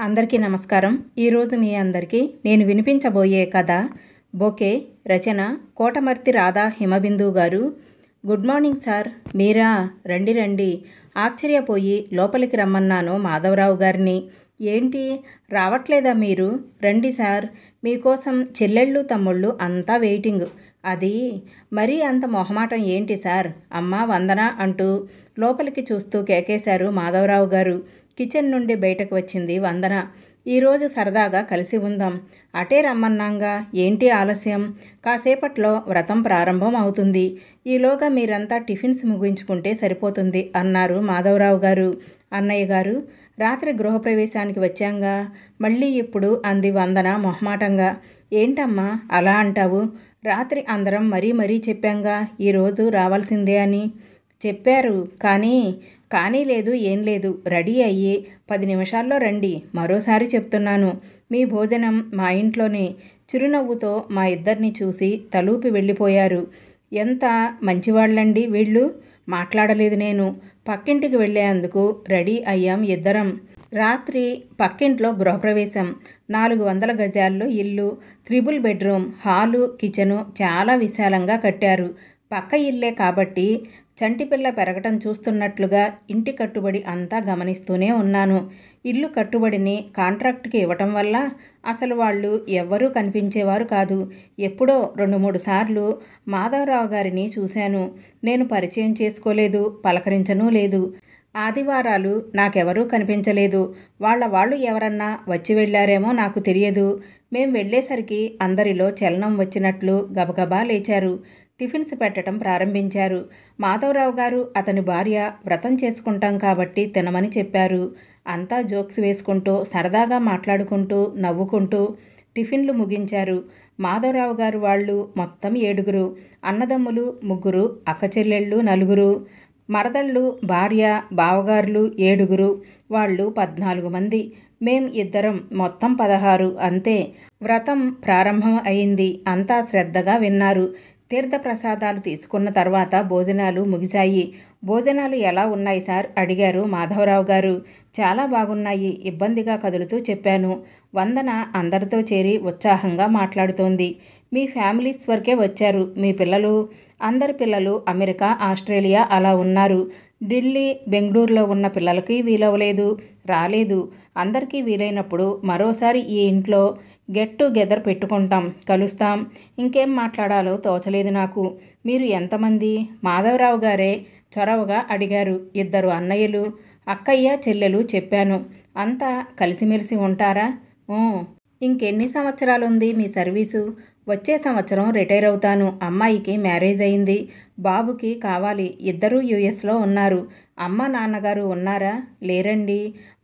అందరికీ నమస్కారం. ఈరోజు మీ అందరికీ నేను వినిపించబోయే కథ బొకే. రచన Kotamarthi Radha Himabindu garu. Good morning sir. మీరా? రండి రండి. ఆశ్చర్యపోయి లోపలికి రమ్మన్నాను మాధవరావు గారిని. ఏంటి రావట్లేదా మీరు? రండి సార్, మీకోసం చెల్లెళ్ళు తమ్ముళ్ళు అంతా వెయిటింగ్. అది మరీ అంత మొహమాటం ఏంటి సార్? అమ్మా వందన అంటూ లోపలికి చూస్తూ కేకేశారు మాధవరావు గారు. కిచెన్ నుండి బయటకు వచ్చింది వందన. ఈరోజు సరదాగా కలిసి ఉందాం. అటే రమ్మన్నాంగా, ఏంటి ఆలస్యం? కాసేపట్లో వ్రతం ప్రారంభం అవుతుంది. ఈలోగా మీరంతా టిఫిన్స్ ముగించుకుంటే సరిపోతుంది అన్నారు మాధవరావు గారు. అన్నయ్య గారు, రాత్రి గృహప్రవేశానికి వచ్చాంగా, మళ్ళీ ఇప్పుడు అంది వందన మొహమాటంగా. ఏంటమ్మా అలా అంటావు? రాత్రి అందరం మరీ చెప్పాంగా ఈరోజు రావాల్సిందే అని. చెప్పారు, కానీ లేదు ఏం లేదు. రెడీ అయ్యి 10 నిమిషాల్లో రండి. మరోసారి చెప్తున్నాను, మీ భోజనం మా ఇంట్లోనే. చిరునవ్వుతో మా ఇద్దరిని చూసి తలూపి వెళ్ళిపోయారు. ఎంత మంచివాళ్ళండి వీళ్ళు. మాట్లాడలేదు నేను. పక్కింటికి వెళ్ళేందుకు రెడీ అయ్యాం ఇద్దరం. రాత్రి పక్కింట్లో గృహప్రవేశం. 400 గజాల్లో ఇల్లు, 3 బెడ్రూమ్, హాలు, కిచెను చాలా విశాలంగా కట్టారు. పక్క ఇల్లే కాబట్టి చంటిపిల్ల పెరగటం చూస్తున్నట్లుగా ఇంటి కట్టుబడి అంతా గమనిస్తూనే ఉన్నాను. ఇల్లు కట్టుబడిని కాంట్రాక్ట్కి ఇవ్వటం వల్ల అసలు వాళ్ళు ఎవ్వరూ కనిపించేవారు కాదు. ఎప్పుడో 2-3 సార్లు మాధవరావు గారిని చూశాను. నేను పరిచయం చేసుకోలేదు, పలకరించనూ లేదు. ఆదివారాలు నాకెవరూ కనిపించలేదు. వాళ్ళు ఎవరన్నా వచ్చి వెళ్ళారేమో నాకు తెలియదు. మేం వెళ్ళేసరికి అందరిలో చలనం వచ్చినట్లు గబగబా లేచారు. టిఫిన్స్ పెట్టడం ప్రారంభించారు. మాధవరావు గారు అతని భార్య వ్రతం చేసుకుంటాం కాబట్టి తినమని చెప్పారు. అంతా జోక్స్ వేసుకుంటూ సరదాగా మాట్లాడుకుంటూ నవ్వుకుంటూ టిఫిన్లు ముగించారు. మాధవరావు గారు వాళ్ళు మొత్తం 7. అన్నదమ్ములు 3, అక్కచెల్లెళ్ళు 4, మరదళ్ళు, భార్య, బావగారులు 7. వాళ్ళు 14 మంది. మేం ఇద్దరం, మొత్తం 16 అంతే. వ్రతం ప్రారంభం అయింది. అంతా శ్రద్ధగా విన్నారు. తీర్థప్రసాదాలు తీసుకున్న తర్వాత భోజనాలు ముగిశాయి. భోజనాలు ఎలా ఉన్నాయి సార్ అడిగారు మాధవరావు గారు. చాలా బాగున్నాయి, ఇబ్బందిగా కదులుతూ చెప్పాను. వందన అందరితో చేరి ఉత్సాహంగా మాట్లాడుతోంది. మీ ఫ్యామిలీస్ వరకే వచ్చారు. మీ పిల్లలు? అందరి పిల్లలు అమెరికా, ఆస్ట్రేలియా అలా ఉన్నారు. ఢిల్లీ, బెంగళూరులో ఉన్న పిల్లలకి వీలవలేదు, రాలేదు. అందరికీ వీలైనప్పుడు మరోసారి ఈ ఇంట్లో గెట్ టుగెదర్ పెట్టుకుంటాం, కలుస్తాం. ఇంకేం మాట్లాడాలో తోచలేదు నాకు. మీరు ఎంతమంది? మాధవరావు గారే చొరవగా అడిగారు. 2 అన్నయ్యలు, అక్కయ్య, చెల్లెలు చెప్పాను. అంతా కలిసిమెలిసి ఉంటారా? ఇంకెన్ని సంవత్సరాలుంది మీ సర్వీసు? వచ్చే సంవత్సరం రిటైర్ అవుతాను. అమ్మాయికి మ్యారేజ్ అయింది. బాబుకి కావాలి. 2 యుఎస్లో ఉన్నారు. అమ్మ నాన్నగారు ఉన్నారా? లేరండి.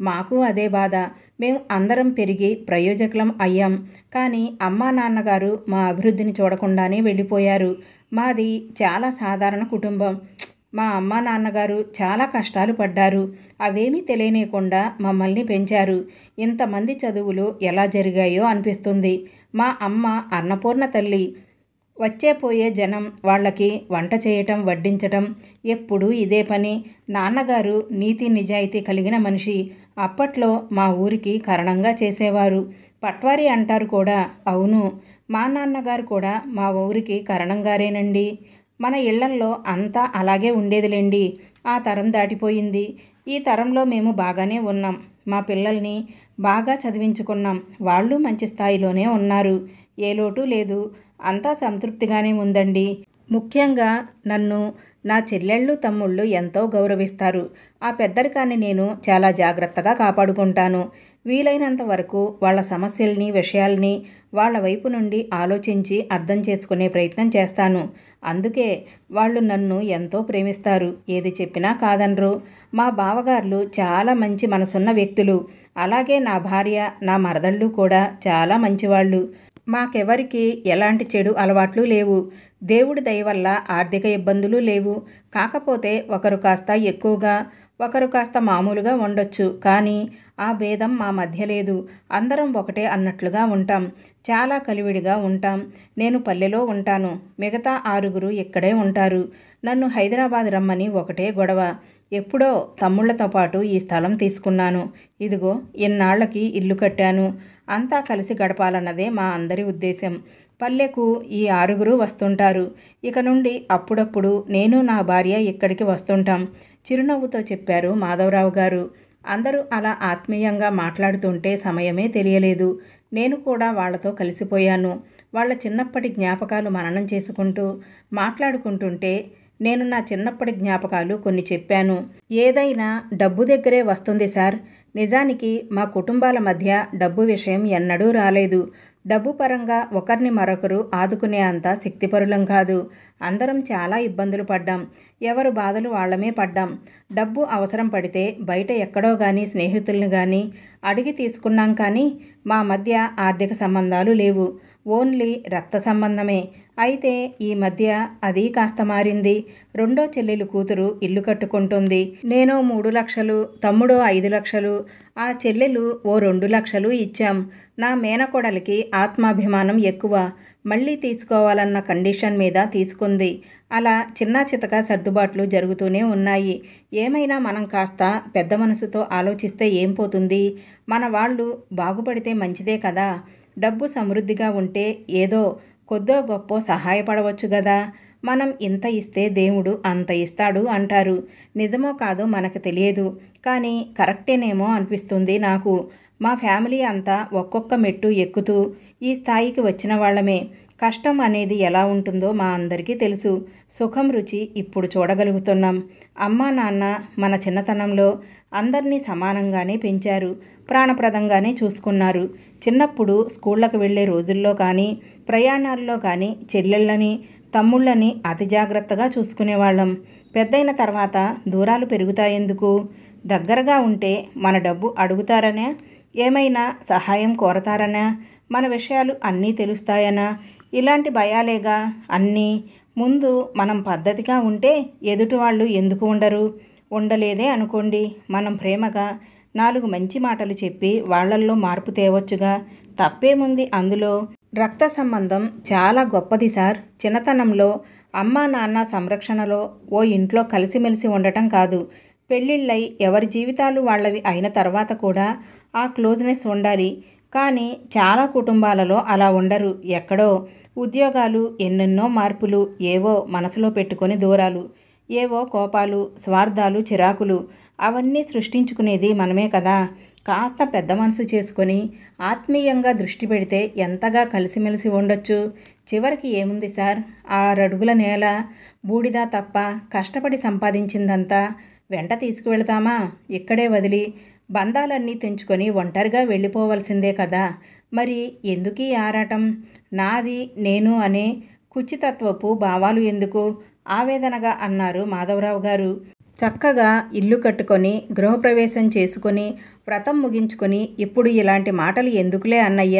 మాకు అదే బాధ. మేము అందరం పెరిగి ప్రయోజకులం అయ్యాం. కానీ అమ్మా నాన్నగారు మా అభివృద్ధిని చూడకుండానే వెళ్ళిపోయారు. మాది చాలా సాధారణ కుటుంబం. మా అమ్మా నాన్నగారు చాలా కష్టాలు పడ్డారు. అవేమీ తెలియనీయకుండా మమ్మల్ని పెంచారు. ఇంతమంది చదువులు ఎలా జరిగాయో అనిపిస్తుంది. మా అమ్మ అన్నపూర్ణ తల్లి. వచ్చే పోయే జనం వాళ్ళకి వంట చేయటం, వడ్డించటం ఎప్పుడూ ఇదే పని. నాన్నగారు నీతి నిజాయితీ కలిగిన మనిషి. అప్పట్లో మా ఊరికి కరణంగా చేసేవారు. పట్వారీ అంటారు కూడా. అవును, మా నాన్నగారు కూడా మా ఊరికి కరణంగారేనండి. మన ఇళ్లల్లో అంతా అలాగే ఉండేదిలేండి. ఆ తరం దాటిపోయింది. ఈ తరంలో మేము బాగానే ఉన్నాం. మా పిల్లల్ని బాగా చదివించుకున్నాం. వాళ్ళు మంచి స్థాయిలోనే ఉన్నారు. ఏ లోటు లేదు. అంతా సంతృప్తిగానే ఉందండి. ముఖ్యంగా నన్ను నా చెల్లెళ్ళు తమ్ముళ్ళు ఎంతో గౌరవిస్తారు. ఆ పెద్దరికాన్ని నేను చాలా జాగ్రత్తగా కాపాడుకుంటాను. వీలైనంత వరకు వాళ్ళ సమస్యల్ని, విషయాల్ని వాళ్ళ వైపు నుండి ఆలోచించి అర్థం చేసుకునే ప్రయత్నం చేస్తాను. అందుకే వాళ్ళు నన్ను ఎంతో ప్రేమిస్తారు. ఏది చెప్పినా కాదనరు. మా బావగార్లు చాలా మంచి మనసున్న వ్యక్తులు. అలాగే నా భార్య, నా మరదళ్ళు కూడా చాలా మంచివాళ్ళు. మాకెవరికి ఎలాంటి చెడు అలవాట్లు లేవు. దేవుడి దయ వల్ల ఆర్థిక ఇబ్బందులు లేవు. కాకపోతే ఒకరు కాస్త ఎక్కువగా, ఒకరు కాస్త మామూలుగా ఉండొచ్చు. కానీ ఆ భేదం మా మధ్య లేదు. అందరం ఒకటే అన్నట్లుగా ఉంటాం. చాలా కలివిడిగా ఉంటాం. నేను పల్లెలో ఉంటాను. మిగతా 6 ఇక్కడే ఉంటారు. నన్ను హైదరాబాద్ రమ్మని ఒకటే గొడవ. ఎప్పుడో తమ్ముళ్లతో పాటు ఈ స్థలం తీసుకున్నాను. ఇదిగో ఇన్నాళ్లకి ఇల్లు కట్టాను. అంతా కలిసి గడపాలన్నదే మా అందరి ఉద్దేశం. పల్లెకు ఈ 6 వస్తుంటారు. ఇక నుండి అప్పుడప్పుడు నేను నా భార్య ఇక్కడికి వస్తుంటాం చిరునవ్వుతో చెప్పారు మాధవరావు గారు. అందరూ అలా ఆత్మీయంగా మాట్లాడుతుంటే సమయమే తెలియలేదు. నేను కూడా వాళ్లతో కలిసిపోయాను. వాళ్ళ చిన్నప్పటి జ్ఞాపకాలు మననం చేసుకుంటూ మాట్లాడుకుంటుంటే నేను నా చిన్నప్పటి జ్ఞాపకాలు కొన్ని చెప్పాను. ఏదైనా డబ్బు దగ్గరే వస్తుంది సార్. నిజానికి మా కుటుంబాల మధ్య డబ్బు విషయం ఎన్నడూ రాలేదు. డబ్బు పరంగా ఒకరిని మరొకరు ఆదుకునే అంత శక్తిపరులం కాదు. అందరం చాలా ఇబ్బందులు పడ్డాం. ఎవరు బాధలు వాళ్ళమే పడ్డాం. డబ్బు అవసరం పడితే బయట ఎక్కడో కానీ స్నేహితుల్ని కానీ అడిగి తీసుకున్నాం. కానీ మా మధ్య ఆర్థిక సంబంధాలు లేవు. ఓన్లీ రక్త సంబంధమే. అయితే ఈ మధ్య అది కాస్త మారింది. రెండో చెల్లెలు కూతురు ఇల్లు కట్టుకుంటుంది. నేనో 3 లక్షలు, తమ్ముడో 5 లక్షలు, ఆ చెల్లెలు ఓ 2 లక్షలు ఇచ్చాం. నా మేనకోడలికి ఆత్మాభిమానం ఎక్కువ. మళ్ళీ తీసుకోవాలన్న కండిషన్ మీద తీసుకుంది. అలా చిన్నా చితక సర్దుబాట్లు జరుగుతూనే ఉన్నాయి. ఏమైనా మనం కాస్త పెద్ద మనసుతో ఆలోచిస్తే ఏం పోతుంది? మన వాళ్ళు బాగుపడితే మంచిదే కదా. డబ్బు సమృద్ధిగా ఉంటే ఏదో కొద్దో గొప్పో సహాయపడవచ్చు గదా. మనం ఇంత ఇస్తే దేవుడు అంత ఇస్తాడు అంటారు. నిజమో కాదో మనకు తెలియదు. కానీ కరెక్టేనేమో అనిపిస్తుంది నాకు. మా ఫ్యామిలీ అంతా ఒక్కొక్క మెట్టు ఎక్కుతూ ఈ స్థాయికి వచ్చిన వాళ్ళమే. కష్టం అనేది ఎలా ఉంటుందో మా అందరికీ తెలుసు. సుఖం రుచి ఇప్పుడు చూడగలుగుతున్నాం. అమ్మా నాన్న మన చిన్నతనంలో అందరినీ సమానంగానే పెంచారు. ప్రాణప్రదంగానే చూసుకున్నారు. చిన్నప్పుడు స్కూళ్ళకు వెళ్ళే రోజుల్లో కానీ ప్రయాణాల్లో కానీ చెల్లెళ్ళని తమ్ముళ్ళని అతి జాగ్రత్తగా చూసుకునేవాళ్ళం. పెద్దయిన తర్వాత దూరాలు పెరుగుతాయెందుకు? దగ్గరగా ఉంటే మన డబ్బు అడుగుతారనా? ఏమైనా సహాయం కోరతారనా? మన విషయాలు అన్నీ తెలుస్తాయనా? ఇలాంటి భయాలేగా అన్నీ. ముందు మనం పద్ధతిగా ఉంటే ఎదుటివాళ్ళు ఎందుకు ఉండరు? ఉండలేదే అనుకోండి. మనం ప్రేమగా 4 మంచి మాటలు చెప్పి వాళ్ళల్లో మార్పు తేవచ్చుగా. తప్పేముంది అందులో? రక్త సంబంధం చాలా గొప్పది సార్. చిన్నతనంలో అమ్మా నాన్న సంరక్షణలో ఓ ఇంట్లో కలిసిమెలిసి ఉండటం కాదు, పెళ్ళిళ్ళై ఎవరి జీవితాలు వాళ్ళవి అయిన తర్వాత కూడా ఆ క్లోజ్నెస్ ఉండాలి. కానీ చాలా కుటుంబాలలో అలా ఉండరు. ఎక్కడో ఉద్యోగాలు, ఎన్నెన్నో మార్పులు, ఏవో మనసులో పెట్టుకొని దూరాలు, ఏవో కోపాలు, స్వార్థాలు, చిరాకులు, అవన్నీ సృష్టించుకునేది మనమే కదా. కాస్త పెద్ద మనసు చేసుకొని ఆత్మీయంగా దృష్టి పెడితే ఎంతగా కలిసిమెలిసి ఉండొచ్చు. చివరికి ఏముంది సార్, 6 అడుగుల నేల, బూడిద తప్ప కష్టపడి సంపాదించిందంతా వెంట తీసుకువెళతామా? ఇక్కడే వదిలి బంధాలన్నీ తెంచుకొని ఒంటరిగా వెళ్ళిపోవలసిందే కదా. మరి ఎందుకీ ఆరాటం? నాది నేను అనే కుచితత్వపు భావాలు ఎందుకు? ఆవేదనగా అన్నారు మాధవరావు గారు. చక్కగా ఇల్లు కట్టుకొని గృహప్రవేశం చేసుకొని వ్రతం ముగించుకొని ఇప్పుడు ఇలాంటి మాటలు ఎందుకులే అన్నయ్య.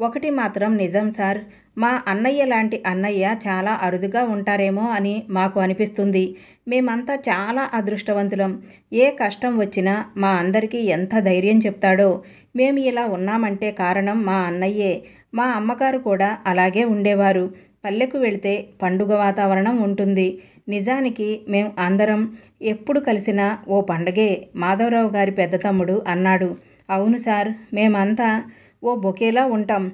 ఒకటి మాత్రం నిజం సార్, మా అన్నయ్య లాంటి అన్నయ్య చాలా అరుదుగా ఉంటారేమో అని మాకు అనిపిస్తుంది. మేమంతా చాలా అదృష్టవంతులం. ఏ కష్టం వచ్చినా మా అందరికీ ఎంత ధైర్యం చెప్తాడో. మేము ఇలా ఉన్నామంటే కారణం మా అన్నయ్యే. మా అమ్మగారు కూడా అలాగే ఉండేవారు. పల్లెకు వెళితే పండుగ వాతావరణం ఉంటుంది. నిజానికి మేం అందరం ఎప్పుడు కలిసినా ఓ పండగే. మాధవరావు గారి పెద్ద తమ్ముడు అన్నాడు. అవును సార్, మేమంతా ఓ బొకేలా ఉంటాం.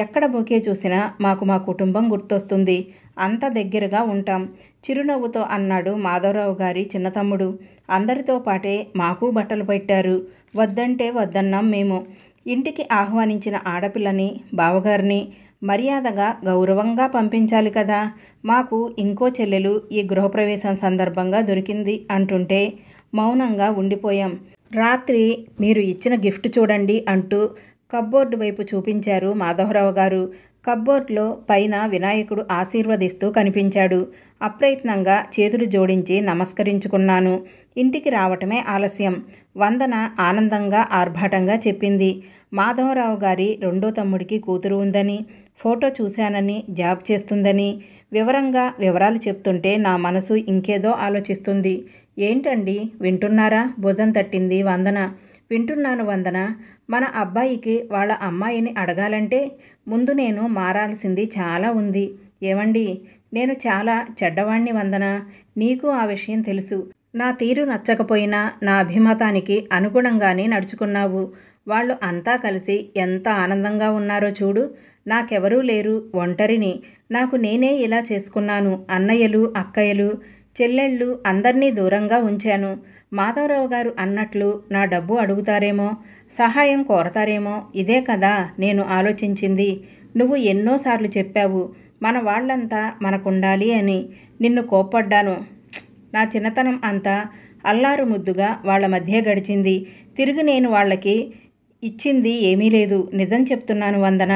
ఎక్కడ బొకే చూసినా మాకు మా కుటుంబం గుర్తొస్తుంది. అంత దగ్గరగా ఉంటాం చిరునవ్వుతో అన్నాడు మాధవరావు గారి చిన్న తమ్ముడు. అందరితో పాటే మాకు బట్టలు పెట్టారు. వద్దంటే వద్దన్నాం మేము. ఇంటికి ఆహ్వానించిన ఆడపిల్లని, బావగారిని మర్యాదగా గౌరవంగా పంపించాలి కదా. మాకు ఇంకో చెల్లెలు ఈ గృహప్రవేశం సందర్భంగా దొరికింది అంటుంటే మౌనంగా ఉండిపోయాం. రాత్రి మీరు ఇచ్చిన గిఫ్ట్ చూడండి అంటూ కప్బోర్డు వైపు చూపించారు మాధవరావు గారు. కప్బోర్డ్లో పైన వినాయకుడు ఆశీర్వదిస్తూ కనిపించాడు. అప్రయత్నంగా చేతులు జోడించి నమస్కరించుకున్నాను. ఇంటికి రావటమే ఆలస్యం. వందన ఆనందంగా ఆర్భాటంగా చెప్పింది. మాధవరావు గారి రెండో తమ్ముడికి కూతురు ఉందని, ఫోటో చూశానని, జాబ్ చేస్తుందని వివరాలు చెప్తుంటే నా మనసు ఇంకేదో ఆలోచిస్తుంది. ఏంటండి వింటున్నారా? భుజం తట్టింది వందన. వింటున్నాను వందన. మన అబ్బాయికి వాళ్ళ అమ్మాయిని అడగాలంటే ముందు నేను మారాల్సింది చాలా ఉంది. ఏమండి, నేను చాలా చెడ్డవాణ్ణి వందన. నీకు ఆ విషయం తెలుసు. నా తీరు నచ్చకపోయినా నా అభిమతానికి అనుగుణంగానే నడుచుకున్నావు. వాళ్ళు అంతా కలిసి ఎంత ఆనందంగా ఉన్నారో చూడు. నాకెవరూ లేరు, ఒంటరిని. నాకు నేనే ఇలా చేసుకున్నాను. అన్నయ్యలు, అక్కయ్యలు, చెల్లెళ్ళు అందర్నీ దూరంగా ఉంచాను. మాధవరావు గారు అన్నట్లు నా డబ్బు అడుగుతారేమో, సహాయం కోరతారేమో, ఇదే కదా నేను ఆలోచించింది. నువ్వు ఎన్నోసార్లు చెప్పావు మన వాళ్ళంతా మనకుండాలి అని. నిన్ను కోప్పడ్డాను. నా చిన్నతనం అంతా అల్లారు ముద్దుగా వాళ్ళ మధ్య గడిచింది. తిరిగి నేను వాళ్ళకి ఇచ్చింది ఏమీ లేదు. నిజం చెప్తున్నాను వందన.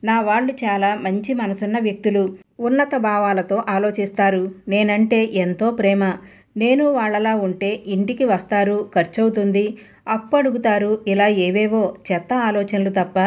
నా వాళ్ళు చాలా మంచి మనసున్న వ్యక్తులు. ఉన్నత భావాలతో ఆలోచిస్తారు. నేనంటే ఎంతో ప్రేమ. నేను వాళ్ళలా ఉంటే ఇంటికి వస్తారు, ఖర్చవుతుంది, అప్పు అడుగుతారు, ఇలా ఏవేవో చెత్త ఆలోచనలు తప్ప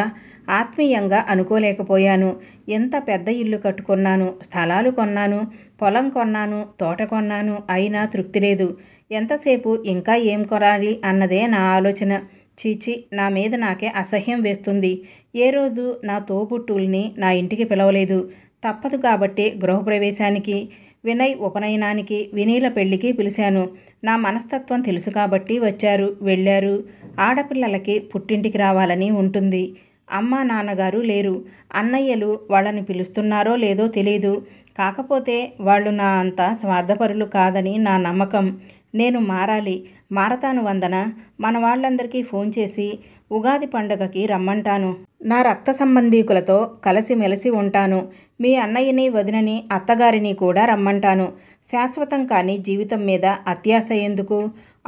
ఆత్మీయంగా అనుకోలేకపోయాను. ఎంత పెద్ద ఇల్లు కట్టుకున్నాను, స్థలాలు కొన్నాను, పొలం కొన్నాను, తోట కొన్నాను, అయినా తృప్తి లేదు. ఎంతసేపు ఇంకా ఏం కొనాలి అన్నదే నా ఆలోచన. చీచి, నా మీద నాకే అసహ్యం వేస్తుంది. ఏ రోజు నా తోబుట్టుల్ని నా ఇంటికి పిలవలేదు. తప్పదు కాబట్టి గృహప్రవేశానికి, వినయ్ ఉపనయనానికి, వినీల పెళ్లికి పిలిచాను. నా మనస్తత్వం తెలుసు కాబట్టి వచ్చారు, వెళ్ళారు. ఆడపిల్లలకి పుట్టింటికి రావాలని ఉంటుంది. అమ్మా నాన్నగారు లేరు. అన్నయ్యలు వాళ్ళని పిలుస్తున్నారో లేదో తెలీదు. కాకపోతే వాళ్ళు నా అంత స్వార్థపరులు కాదని నా నమ్మకం. నేను మారాలి, మారతాను వందన. మన వాళ్ళందరికీ ఫోన్ చేసి ఉగాది పండుగకి రమ్మంటాను. నా రక్త సంబంధీకులతో కలిసిమెలిసి ఉంటాను. మీ అన్నయ్యని, వదినని, అత్తగారిని కూడా రమ్మంటాను. శాశ్వతం కాని జీవితం మీద అత్యాశ ఎందుకు?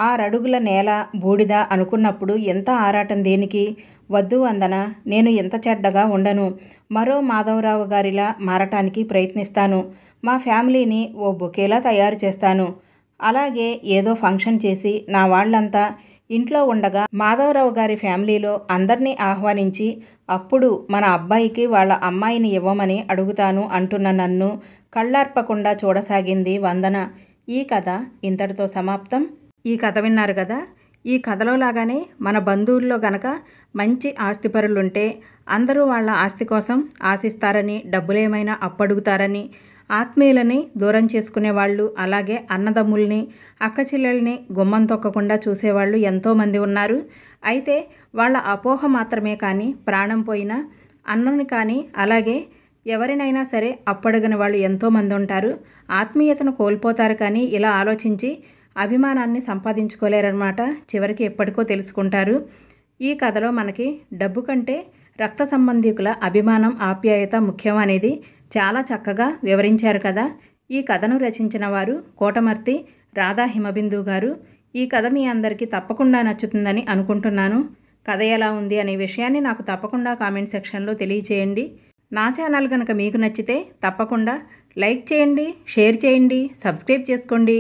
6 అడుగుల నేల బూడిద అనుకున్నప్పుడు ఎంత ఆరాటం దేనికి? వద్దు వందన, నేను ఎంత చెడ్డగా ఉండను. మరో మాధవరావు గారిలా మారటానికి ప్రయత్నిస్తాను. మా ఫ్యామిలీని ఓ బొకేలా తయారు చేస్తాను. అలాగే ఏదో ఫంక్షన్ చేసి నా వాళ్ళంతా ఇంట్లో ఉండగా మాధవరావు గారి ఫ్యామిలీలో అందరినీ ఆహ్వానించి అప్పుడు మన అబ్బాయికి వాళ్ళ అమ్మాయిని ఇవ్వమని అడుగుతాను అంటున్న నన్ను కళ్ళార్పకుండా చూడసాగింది వందన. ఈ కథ ఇంతటితో సమాప్తం. ఈ కథ విన్నారు కదా. ఈ కథలో లాగానే మన బంధువుల్లో గనక మంచి ఆస్తిపరులుంటే అందరూ వాళ్ళ ఆస్తి కోసం ఆశిస్తారని, డబ్బులేమైనా అప్పడుగుతారని, ఆత్మీయులని దూరం చేసుకునేవాళ్ళు, అలాగే అన్నదమ్ముల్ని, అక్కచెల్లెల్ని గుమ్మం తొక్కకుండా చూసేవాళ్ళు ఎంతోమంది ఉన్నారు. అయితే వాళ్ళ అపోహ మాత్రమే కానీ ప్రాణం పోయినా అన్నని కానీ అలాగే ఎవరినైనా సరే అప్పడగని వాళ్ళు ఎంతోమంది ఉంటారు. ఆత్మీయతను కోల్పోతారు కానీ ఇలా ఆలోచించి అభిమానాన్ని సంపాదించుకోలేరన్నమాట. చివరికి ఎప్పటికో తెలుసుకుంటారు. ఈ కథలో మనకి డబ్బు కంటే రక్త సంబంధీకుల అభిమానం, ఆప్యాయత ముఖ్యం అనేది చాలా చక్కగా వివరించారు కదా. ఈ కథను రచించిన వారు కోటమర్తి రాధా హిమబిందు గారు. ఈ కథ మీ అందరికీ తప్పకుండా నచ్చుతుందని అనుకుంటున్నాను. కథ ఎలా ఉంది అనే విషయాన్ని నాకు తప్పకుండా కామెంట్ సెక్షన్లో తెలియచేయండి. నా ఛానల్ కనుక మీకు నచ్చితే తప్పకుండా లైక్ చేయండి, షేర్ చేయండి, సబ్స్క్రైబ్ చేసుకోండి.